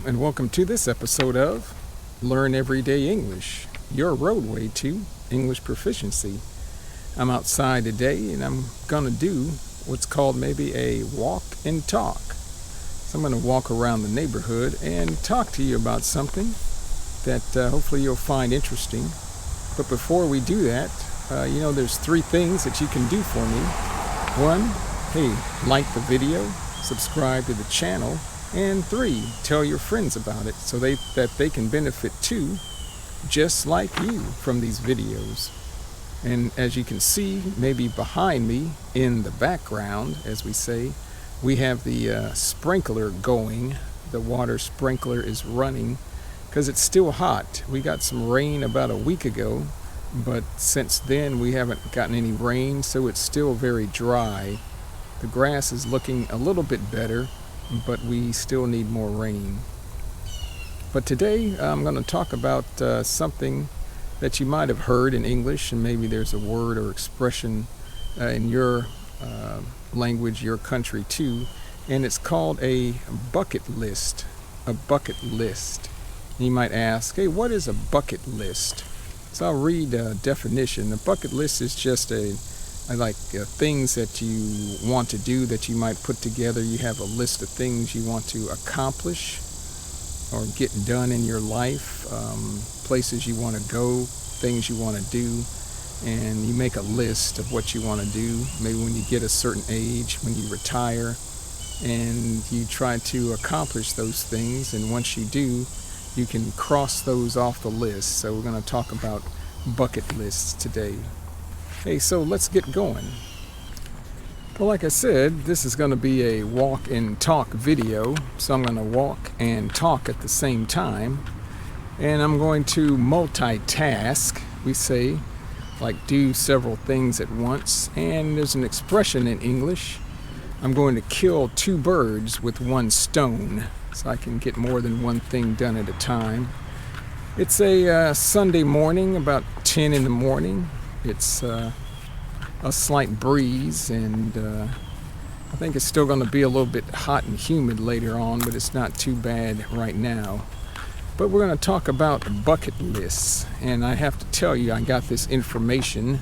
and welcome to this episode of Learn Everyday English, your roadway to English proficiency. I'm outside today and I'm gonna do what's called maybe a walk and talk. So I'm gonna walk around the neighborhood and talk to you about something that hopefully you'll find interesting. But before we do that, there's 3 things that you can do for me. 1, hey, like the video, subscribe to the channel, and 3, tell your friends about it so that they can benefit too, just like you, from these videos. And as you can see, maybe behind me in the background, as we say, we have the sprinkler going. The water sprinkler is running because it's still hot. We got some rain about a week ago, but since then we haven't gotten any rain, so it's still very dry. The grass is looking a little bit better, but we still need more rain. But today I'm going to talk about something that you might have heard in English, and maybe there's a word or expression in your language, your country too, and it's called a bucket list. A bucket list. You might ask, hey, what is a bucket list? So I'll read a definition. A bucket list is just things that you want to do that you might put together. You have a list of things you want to accomplish or get done in your life, places you want to go, things you want to do, and you make a list of what you want to do. Maybe when you get a certain age, when you retire, and you try to accomplish those things, and once you do, you can cross those off the list. So we're going to talk about bucket lists today. Hey, so let's get going. Well, like I said, this is going to be a walk and talk video, so I'm going to walk and talk at the same time, and I'm going to multitask. We say, like, do several things at once, and there's an expression in English, I'm going to kill 2 birds with 1 stone, so I can get more than one thing done at a time. It's a Sunday morning, about 10 in the morning. It's a slight breeze, and I think it's still going to be a little bit hot and humid later on, but it's not too bad right now. But we're going to talk about bucket lists, and I have to tell you, I got this information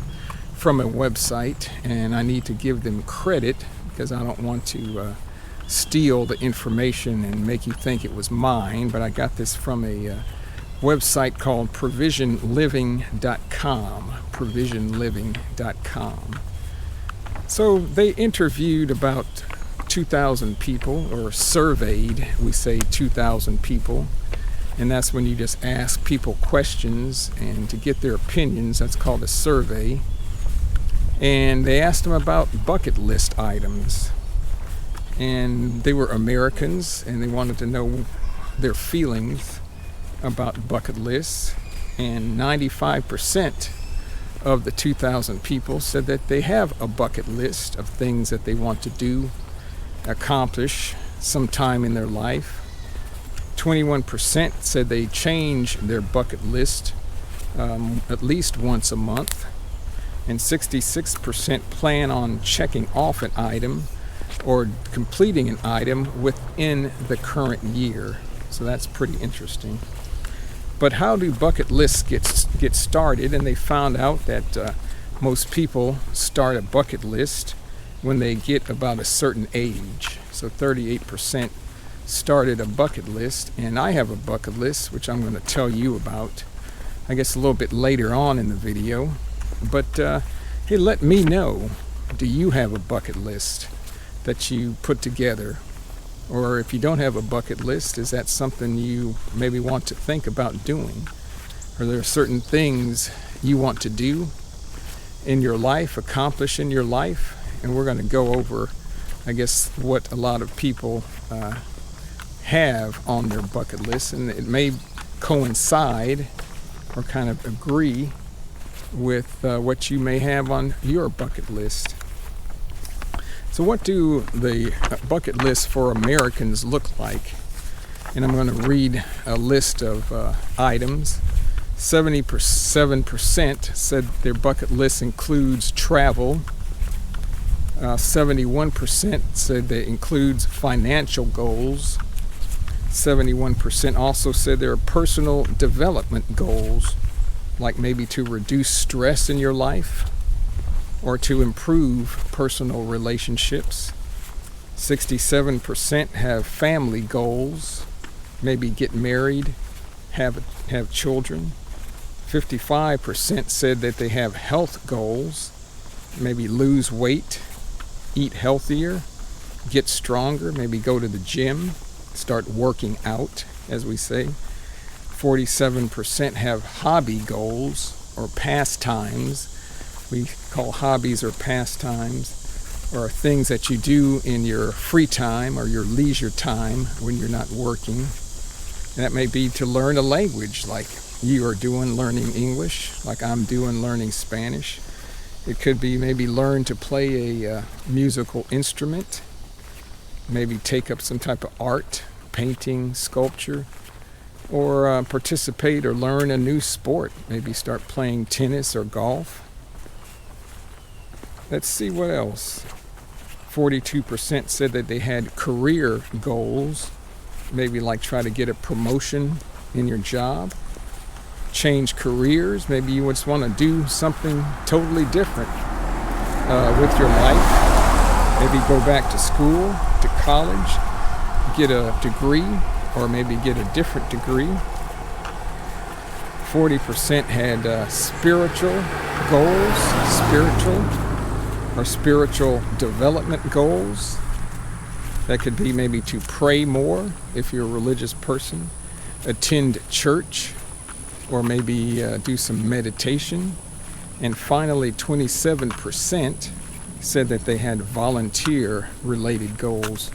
from a website, and I need to give them credit because I don't want to steal the information and make you think it was mine, but I got this from a website called provisionliving.com. provisionliving.com. So they interviewed about 2,000 people, or surveyed, we say 2,000 people, and that's when you just ask people questions and to get their opinions. That's called a survey. And they asked them about bucket list items, and they were Americans, and they wanted to know their feelings about bucket lists, and 95% of the 2,000 people said that they have a bucket list of things that they want to do, accomplish sometime in their life. 21% said they change their bucket list at least once a month, and 66% plan on checking off an item or completing an item within the current year. So that's pretty interesting. But how do bucket lists get started? And they found out that most people start a bucket list when they get about a certain age. So 38% started a bucket list, and I have a bucket list, which I'm going to tell you about, I guess, a little bit later on in the video. But hey, let me know, do you have a bucket list that you put together? Or if you don't have a bucket list, is that something you maybe want to think about doing? Are there certain things you want to do in your life, accomplish in your life? And we're going to go over, I guess, what a lot of people have on their bucket list, and it may coincide or kind of agree with what you may have on your bucket list. So what do the bucket lists for Americans look like? And I'm going to read a list of items. 77% said their bucket list includes travel. 71% said that includes financial goals. 71% also said there are personal development goals, like maybe to reduce stress in your life or to improve personal relationships. 67% have family goals, maybe get married, have children. 55% said that they have health goals, maybe lose weight, eat healthier, get stronger, maybe go to the gym, start working out, as we say. 47% have hobby goals or pastimes. We call hobbies or pastimes, or things that you do in your free time or your leisure time when you're not working. And that may be to learn a language, like you are doing learning English, like I'm doing learning Spanish. It could be maybe learn to play a musical instrument, maybe take up some type of art, painting, sculpture, or participate or learn a new sport, maybe start playing tennis or golf. Let's see what else. 42% said that they had career goals, maybe like try to get a promotion in your job, change careers, maybe you just want to do something totally different with your life, maybe go back to school, to college, get a degree, or maybe get a different degree. 40% had spiritual goals, spiritual development goals. That could be maybe to pray more if you're a religious person, attend church, or maybe do some meditation. And finally, 27% said that they had volunteer-related goals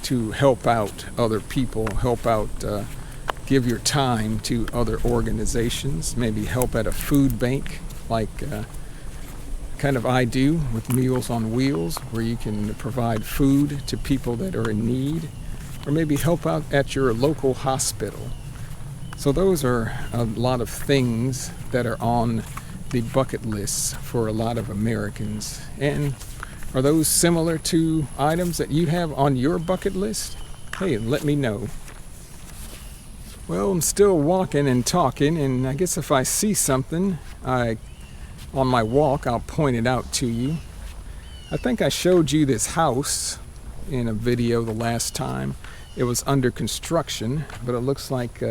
to help out other people, give your time to other organizations, maybe help at a food bank, like kind of I do with Meals on Wheels, where you can provide food to people that are in need, or maybe help out at your local hospital. So those are a lot of things that are on the bucket lists for a lot of Americans. And are those similar to items that you have on your bucket list? Hey, let me know. Well, I'm still walking and talking, and I guess if I see something on my walk, I'll point it out to you. I think I showed you this house in a video the last time. It was under construction, but it looks like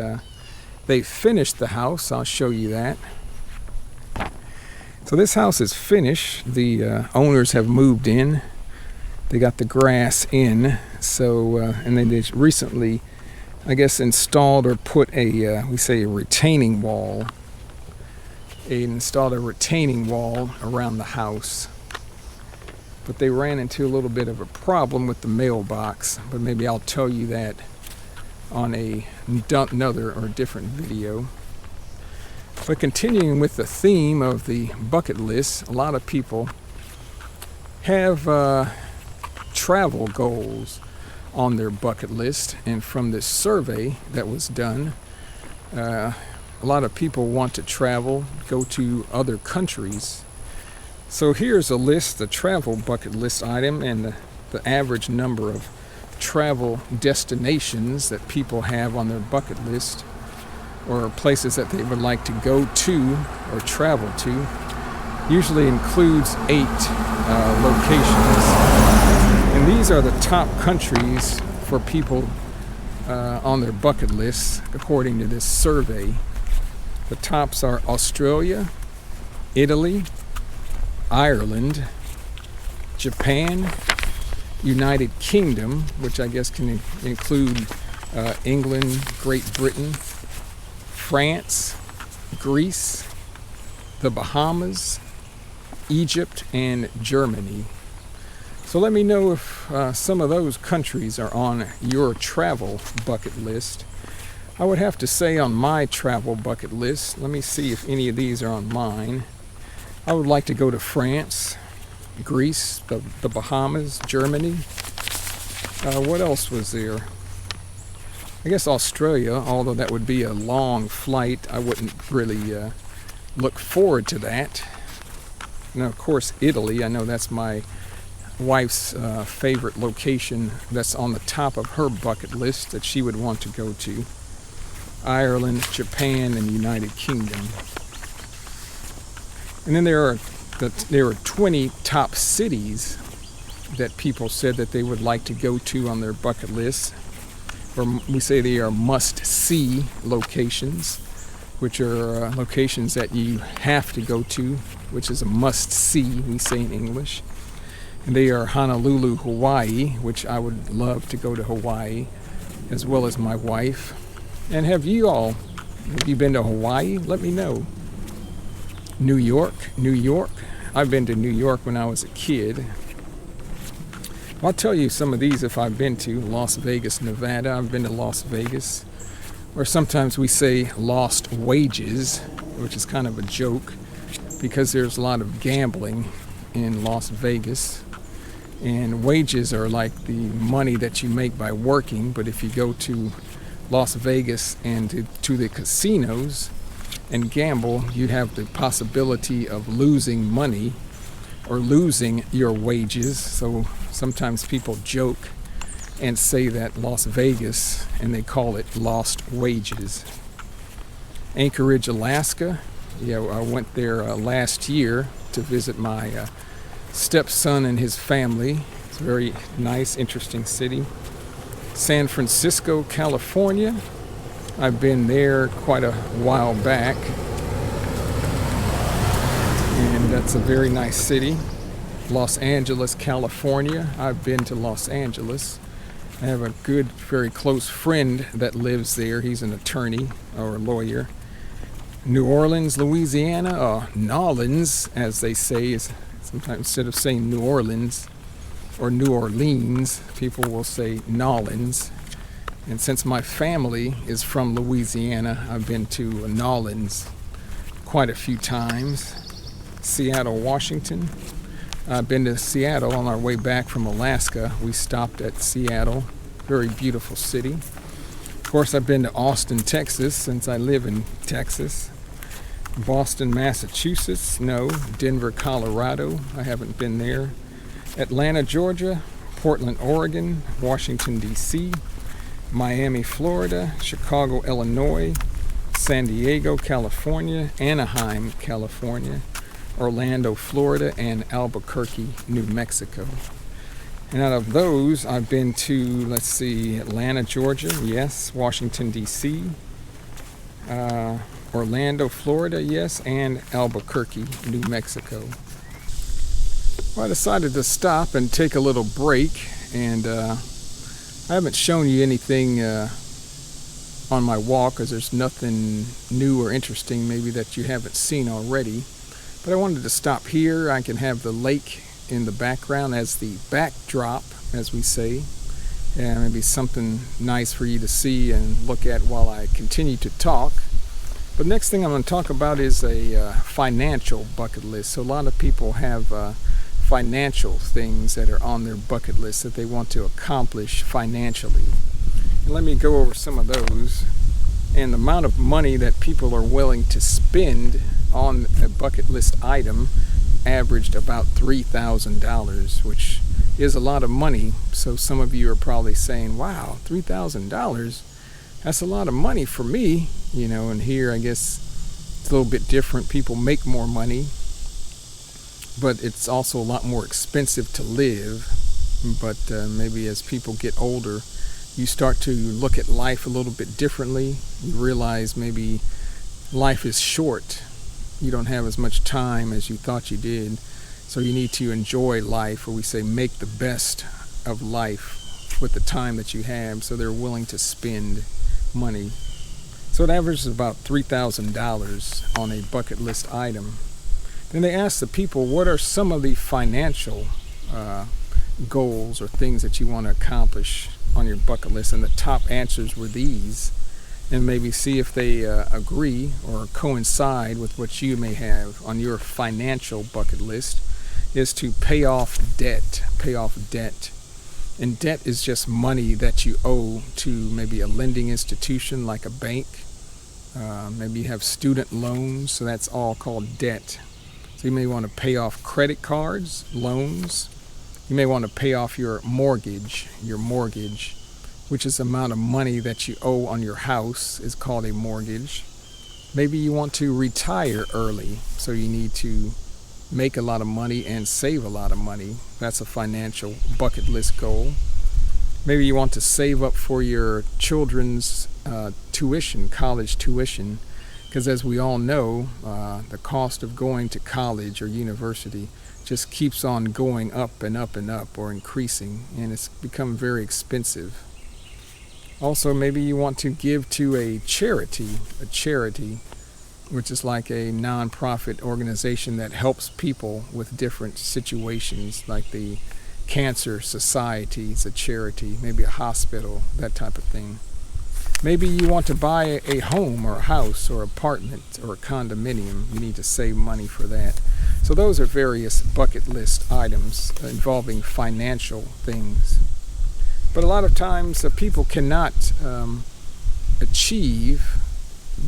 they finished the house. I'll show you that. So this house is finished. The owners have moved in. They got the grass in. So, and they just recently, I guess, installed or put a retaining wall. They installed a retaining wall around the house. But they ran into a little bit of a problem with the mailbox. But maybe I'll tell you that on another or different video. But continuing with the theme of the bucket list, a lot of people have travel goals on their bucket list. And from this survey that was done, a lot of people want to travel, go to other countries. So here's a list, the travel bucket list item, and the average number of travel destinations that people have on their bucket list, or places that they would like to go to or travel to. Usually includes 8 locations. And these are the top countries for people on their bucket list, according to this survey. The tops are Australia, Italy, Ireland, Japan, United Kingdom, which I guess can include England, Great Britain, France, Greece, the Bahamas, Egypt, and Germany. So let me know if some of those countries are on your travel bucket list. I would have to say on my travel bucket list, let me see if any of these are on mine. I would like to go to France, Greece, the Bahamas, Germany. What else was there? I guess Australia, although that would be a long flight, I wouldn't really look forward to that. Now, of course, Italy, I know that's my wife's favorite location that's on the top of her bucket list that she would want to go to: Ireland, Japan, and United Kingdom. And then there are 20 top cities that people said that they would like to go to on their bucket list, or we say they are must-see locations, which are locations that you have to go to, which is a must-see, we say in English. And they are Honolulu, Hawaii, which I would love to go to Hawaii, as well as my wife. And have you been to Hawaii? Let me know. New York. I've been to New York when I was a kid. I'll tell you some of these if I've been to. Las Vegas, Nevada. I've been to Las Vegas. Or sometimes we say lost wages, which is kind of a joke because there's a lot of gambling in Las Vegas. And wages are like the money that you make by working. But if you go to Las Vegas and to the casinos and gamble, you have the possibility of losing money or losing your wages. So sometimes people joke and say that Las Vegas, and they call it lost wages. Anchorage, Alaska. I went there last year to visit my stepson and his family. It's a very nice, interesting city. San Francisco, California. I've been there quite a while back, and that's a very nice city. Los Angeles, California. I've been to Los Angeles. I have a good, very close friend that lives there. He's an attorney or a lawyer. New Orleans, Louisiana, Nolans, as they say, is sometimes instead of saying New Orleans or New Orleans, people will say Nolans. And since my family is from Louisiana, I've been to Nolans quite a few times. Seattle, Washington. I've been to Seattle on our way back from Alaska. We stopped at Seattle. Very beautiful city. Of course, I've been to Austin, Texas, since I live in Texas. Boston, Massachusetts. No. Denver, Colorado. I haven't been there. Atlanta, Georgia. Portland, Oregon. Washington, D.C. Miami, Florida. Chicago, Illinois. San Diego, California. Anaheim, California. Orlando, Florida, and Albuquerque, New Mexico. And out of those, I've been to, Atlanta, Georgia, yes. Washington, D.C., Orlando, Florida, yes, and Albuquerque, New Mexico. Well, I decided to stop and take a little break, and I haven't shown you anything on my walk because there's nothing new or interesting maybe that you haven't seen already. But I wanted to stop here. I can have the lake in the background as the backdrop, as we say, and maybe something nice for you to see and look at while I continue to talk. But next thing I'm going to talk about is a financial bucket list. So a lot of people have financial things that are on their bucket list that they want to accomplish financially. And let me go over some of those. And the amount of money that people are willing to spend on a bucket list item averaged about $3,000, which is a lot of money. So some of you are probably saying, wow, $3,000, that's a lot of money for me. And here I guess it's a little bit different. People make more money, but it's also a lot more expensive to live. But maybe as people get older, you start to look at life a little bit differently. You realize maybe life is short. You don't have as much time as you thought you did. So you need to enjoy life, or we say make the best of life with the time that you have. So they're willing to spend money. So it averages about $3,000 on a bucket list item. Then they ask the people, what are some of the financial goals or things that you want to accomplish on your bucket list? And the top answers were these. And maybe see if they agree or coincide with what you may have on your financial bucket list, is to pay off debt. Pay off debt. And debt is just money that you owe to maybe a lending institution like a bank. Maybe you have student loans, so that's all called debt. So you may want to pay off credit cards, loans. You You may want to pay off your mortgage, which is the amount of money that you owe on your house is called a mortgage. Maybe you want to retire early, so you need to make a lot of money and save a lot of money. That's a financial bucket list goal. Maybe you want to save up for your children's tuition, college tuition, because as we all know, the cost of going to college or university just keeps on going up and up and up, or increasing, and it's become very expensive. Also, maybe you want to give to a charity, which is like a non-profit organization that helps people with different situations, like the Cancer Society is a charity, maybe a hospital, that type of thing. Maybe you want to buy a home or a house or apartment or a condominium. You need to save money for that. So those are various bucket list items involving financial things. But a lot of times people cannot achieve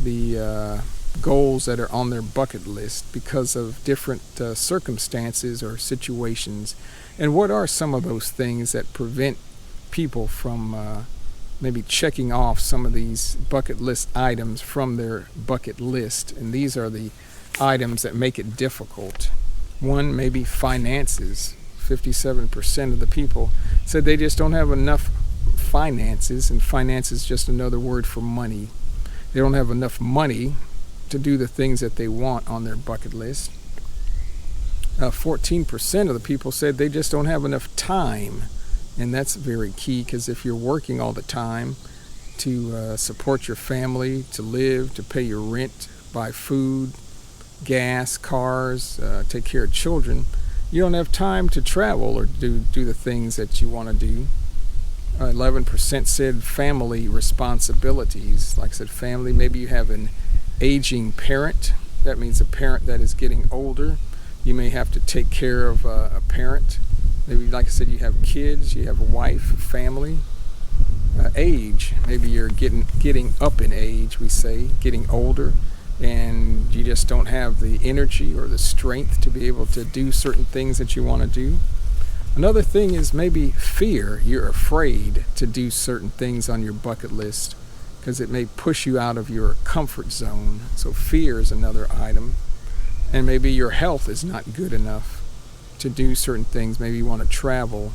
the goals that are on their bucket list because of different circumstances or situations. And what are some of those things that prevent people from maybe checking off some of these bucket list items from their bucket list? And these are the items that make it difficult. One, maybe finances. 57% of the people said they just don't have enough finances, and finance is just another word for money. They don't have enough money to do the things that they want on their bucket list. 14% of the people said they just don't have enough time, and that's very key, because if you're working all the time to support your family, to live, to pay your rent, buy food, gas, cars, take care of children, you don't have time to travel or do the things that you want to do. 11% said family responsibilities. Like I said, family, maybe you have an aging parent. That means a parent that is getting older. You may have to take care of a parent. Maybe, like I said, you have kids, you have a wife, family. Age, maybe you're getting up in age, we say, getting older, and you just don't have the energy or the strength to be able to do certain things that you want to do. Another thing is maybe fear. You're afraid to do certain things on your bucket list because it may push you out of your comfort zone. So fear is another item. And maybe your health is not good enough to do certain things. Maybe you want to travel,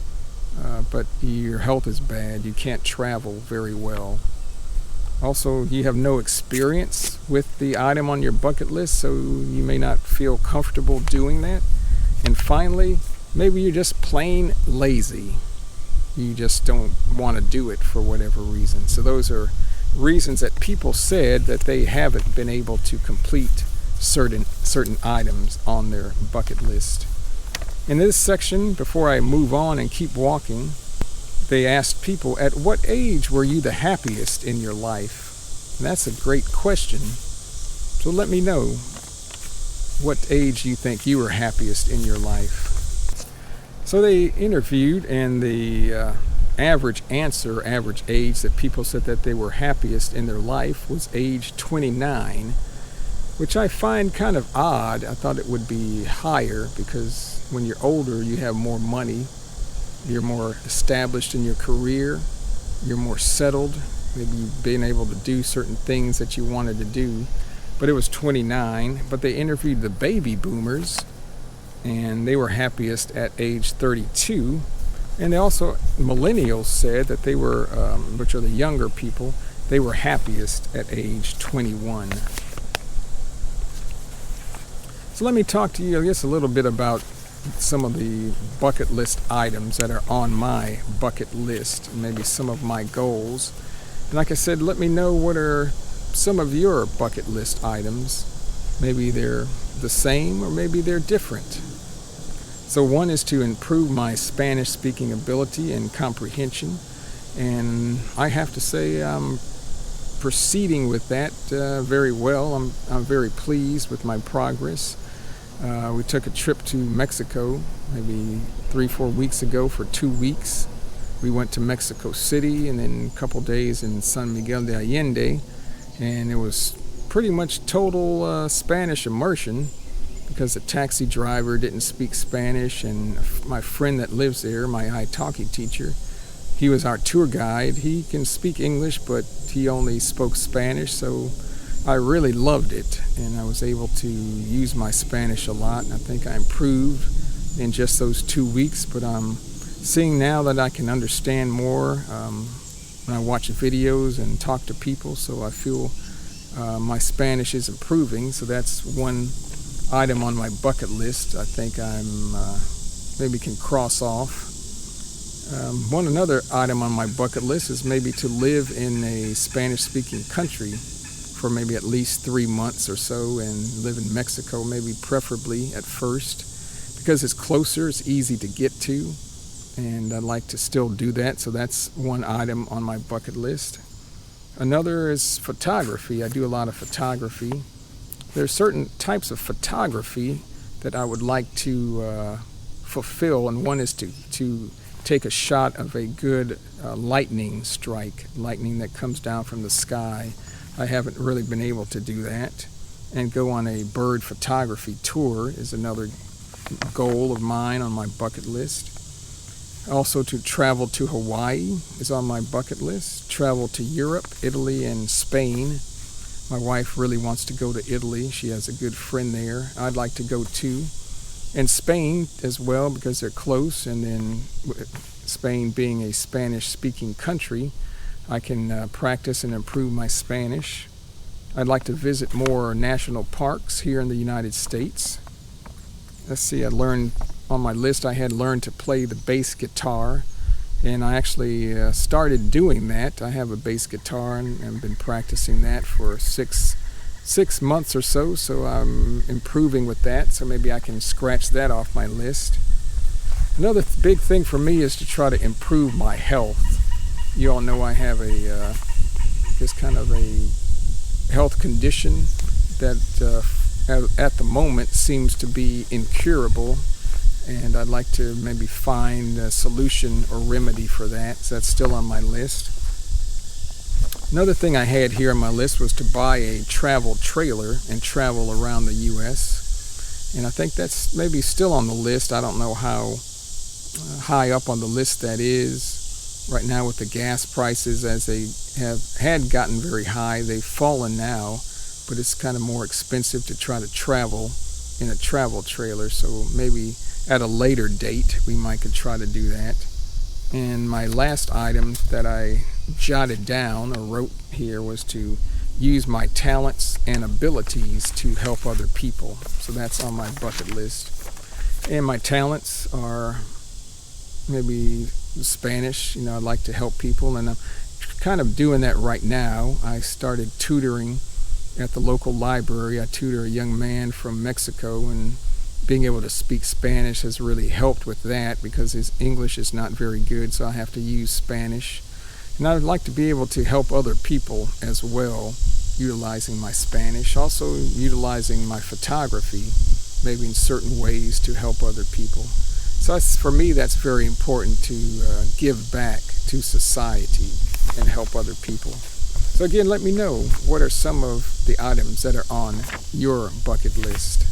but your health is bad. You can't travel very well. Also, you have no experience with the item on your bucket list, so you may not feel comfortable doing that. And finally, maybe you're just plain lazy. You just don't want to do it for whatever reason. So those are reasons that people said that they haven't been able to complete certain items on their bucket list. In this section, before I move on and keep walking, they asked people, at what age were you the happiest in your life? And that's a great question. So let me know what age you think you were happiest in your life. So they interviewed, and the average answer, average age that people said that they were happiest in their life was age 29, which I find kind of odd. I thought it would be higher because when you're older, you have more money. You're more established in your career. You're more settled. Maybe you've been able to do certain things that you wanted to do. But it was 29. But they interviewed the baby boomers, and they were happiest at age 32. And they also, millennials said that they were, which are the younger people, they were happiest at age 21. So let me talk to you, I guess, a little bit about some of the bucket list items that are on my bucket list, and maybe some of my goals. And like I said, let me know what are some of your bucket list items. Maybe they're the same or maybe they're different. So one is to improve my Spanish speaking ability and comprehension, and I have to say I'm proceeding with that very well. I'm very pleased with my progress. We took a trip to Mexico maybe 3-4 weeks ago for 2 weeks. We went to Mexico City and then a couple days in San Miguel de Allende, and it was pretty much total Spanish immersion. because the taxi driver didn't speak Spanish, and my friend that lives there, my italki teacher, he was our tour guide. He can speak English, but he only spoke Spanish, so I really loved it, and I was able to use my Spanish a lot, and I think I improved in just those 2 weeks, but I'm seeing now that I can understand more when I watch videos and talk to people, so I feel my Spanish is improving. So that's one item on my bucket list I think I'm maybe can cross off. Another item on my bucket list is maybe to live in a Spanish-speaking country for maybe at least 3 months or so, and live in Mexico, maybe preferably at first, because it's closer, it's easy to get to, and I'd like to still do that. So that's one item on my bucket list. Another is photography. I do a lot of photography. There are certain types of photography that I would like to fulfill, and one is to take a shot of a good lightning strike, lightning that comes down from the sky. I haven't really been able to do that. And go on a bird photography tour is another goal of mine on my bucket list. Also, to travel to Hawaii is on my bucket list. Travel to Europe, Italy, and Spain. My wife really wants to go to Italy. She has a good friend there. I'd like to go too. And Spain as well, because they're close, and then Spain being a Spanish-speaking country, I can practice and improve my Spanish. I'd like to visit more national parks here in the United States. Let's see, on my list I had learned to play the bass guitar, and I actually started doing that. I have a bass guitar and I've been practicing that for six months or so I'm improving with that, so maybe I can scratch that off my list. Another big thing for me is to try to improve my health. You all know I have this kind of a health condition that at the moment seems to be incurable, and I'd like to maybe find a solution or remedy for that. So that's still on my list. Another thing I had here on my list was to buy a travel trailer and travel around the U.S. And I think that's maybe still on the list. I don't know how high up on the list that is. Right now with the gas prices, as they had gotten very high, they've fallen now, but it's kind of more expensive to try to travel in a travel trailer. So maybe at a later date we could try to do that. And my last item that I jotted down or wrote here was to use my talents and abilities to help other people. So that's on my bucket list. And my talents are maybe Spanish. I'd like to help people, and I'm kind of doing that right now. I started tutoring at the local library. I tutor a young man from Mexico, and being able to speak Spanish has really helped with that, because his English is not very good, so I have to use Spanish. And I would like to be able to help other people as well, utilizing my Spanish, also utilizing my photography, maybe in certain ways to help other people. So for me, that's very important, to give back to society and help other people. So again, let me know, what are some of the items that are on your bucket list?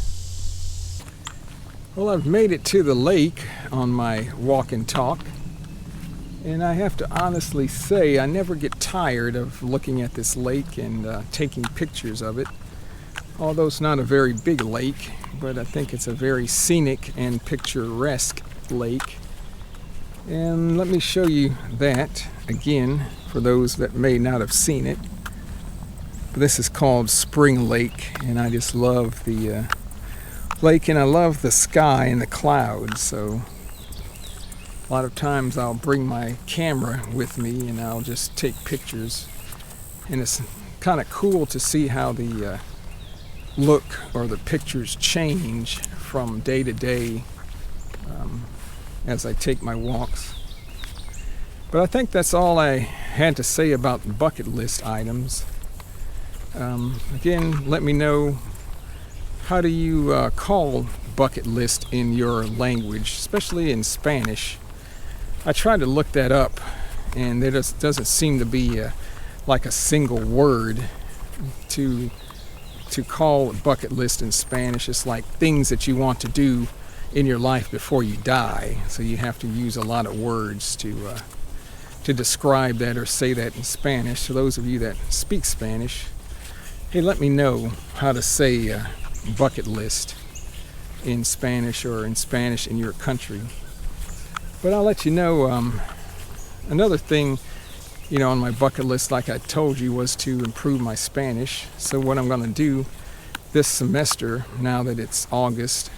Well, I've made it to the lake on my walk and talk, and I have to honestly say I never get tired of looking at this lake and taking pictures of it. Although it's not a very big lake, but I think it's a very scenic and picturesque lake. And let me show you that again for those that may not have seen it. This is called Spring Lake, and I just love the lake, and I love the sky and the clouds. So a lot of times I'll bring my camera with me and I'll just take pictures, and it's kind of cool to see how the look or the pictures change from day to day as I take my walks. But I think that's all I had to say about bucket list items. Again, let me know, how do you call bucket list in your language, especially in Spanish? I tried to look that up, and there just doesn't seem to be like a single word to to call a bucket list in Spanish is like things that you want to do in your life before you die. So you have to use a lot of words to describe that or say that in Spanish. So those of you that speak Spanish, hey, let me know how to say bucket list in Spanish or in Spanish in your country. But I'll let you know, another thing, on my bucket list, like I told you, was to improve my Spanish. So what I'm going to do this semester, now that it's August,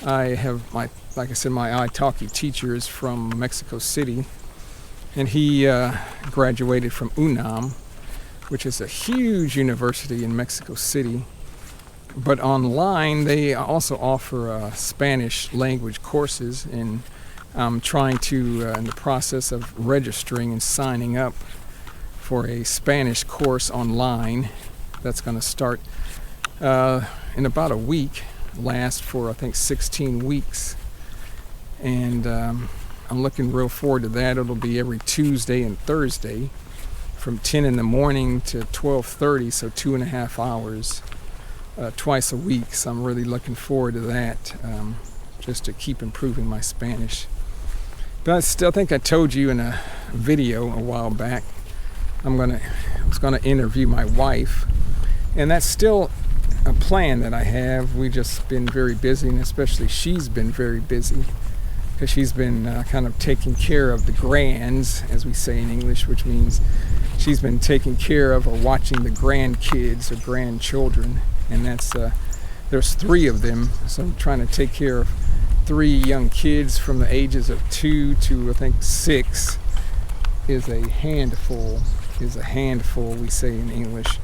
I have like I said, my italki teacher is from Mexico City, and he graduated from UNAM, which is a huge university in Mexico City. But online, they also offer Spanish language courses, and I'm trying to, in the process of registering and signing up for a Spanish course online that's going to start in about a week, last for I think 16 weeks. And I'm looking real forward to that. It'll be every Tuesday and Thursday from 10 in the morning to 12:30, so 2.5 hours twice a week. So I'm really looking forward to that, just to keep improving my Spanish. But I still think I told you in a video a while back, I was gonna interview my wife, and that's still a plan that I have. We've just been very busy, and especially she's been very busy, because she's been kind of taking care of the grands, as we say in English, which means she's been taking care of or watching the grandkids or grandchildren, and that's there's 3 of them, so I'm trying to take care of 3 young kids from the ages of 2 to I think 6 is a handful, we say in English,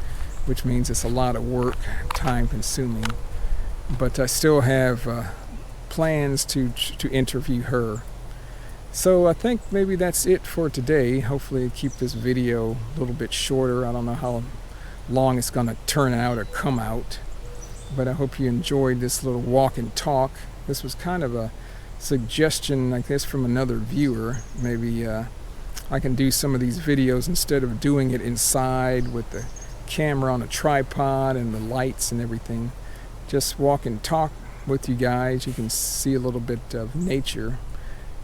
which means it's a lot of work, time consuming. But I still have plans to interview her. So I think maybe that's it for today. Hopefully keep this video a little bit shorter. I don't know how long it's going to turn out or come out, but I hope you enjoyed this little walk and talk. This was kind of a suggestion, I guess, from another viewer. Maybe I can do some of these videos instead of doing it inside with the camera on a tripod and the lights and everything. Just walk and talk with you guys. You can see a little bit of nature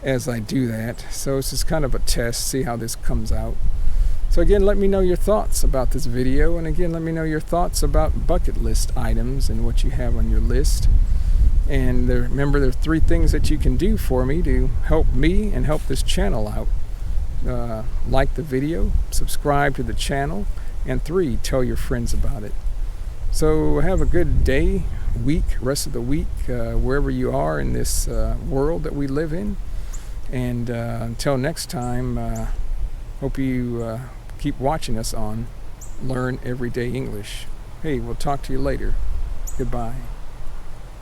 as I do that. So it's just kind of a test, see how this comes out. So again, let me know your thoughts about this video, and again, let me know your thoughts about bucket list items and what you have on your list. And remember, there are 3 things that you can do for me to help me and help this channel out. Like the video, subscribe to the channel, and 3, tell your friends about it. So have a good day, week, rest of the week, wherever you are in this world that we live in. And until next time, hope you keep watching us on Learn Everyday English. Hey, we'll talk to you later. Goodbye.